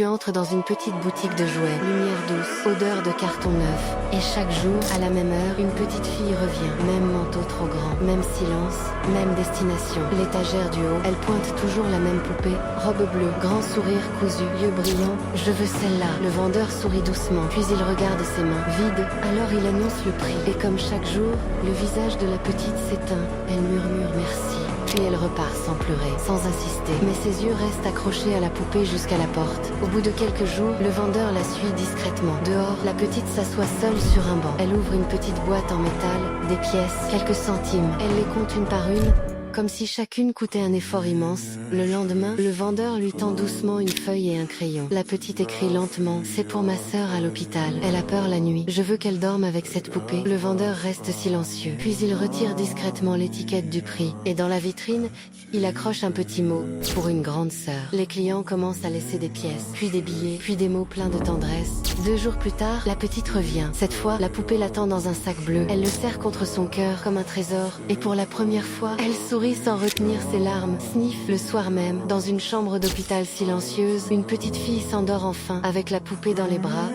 Tu entres dans une petite boutique de jouets, lumière douce, odeur de carton neuf. Et chaque jour, à la même heure, une petite fille revient. Même manteau trop grand, même silence, même destination. L'étagère du haut, elle pointe toujours la même poupée. Robe bleue, grand sourire cousu, yeux brillants. Je veux celle-là. Le vendeur sourit doucement, puis il regarde ses mains vides. Alors il annonce le prix. Et comme chaque jour, le visage de la petite s'éteint. Elle murmure merci. Puis elle repart sans pleurer, sans insister. Mais ses yeux restent accrochés à la poupée jusqu'à la porte. Au bout de quelques jours, le vendeur la suit discrètement. Dehors, la petite s'assoit seule sur un banc. Elle ouvre une petite boîte en métal, des pièces, quelques centimes. Elle les compte une par une, comme si chacune coûtait un effort immense. Le lendemain, le vendeur lui tend doucement une feuille et un crayon. La petite écrit lentement: c'est pour ma sœur à l'hôpital. Elle a peur la nuit. Je veux qu'elle dorme avec cette poupée. Le vendeur reste silencieux. Puis il retire discrètement l'étiquette du prix. Et dans la vitrine, il accroche un petit mot: pour une grande sœur. Les clients commencent à laisser des pièces, puis des billets, puis des mots pleins de tendresse. 2 jours plus tard, la petite revient. Cette fois, la poupée l'attend dans un sac bleu. Elle le serre contre son cœur comme un trésor. Et pour la première fois, elle sourit sans retenir ses larmes. Sniff. Le soir même, dans une chambre d'hôpital silencieuse, une petite fille s'endort enfin, avec la poupée dans les bras.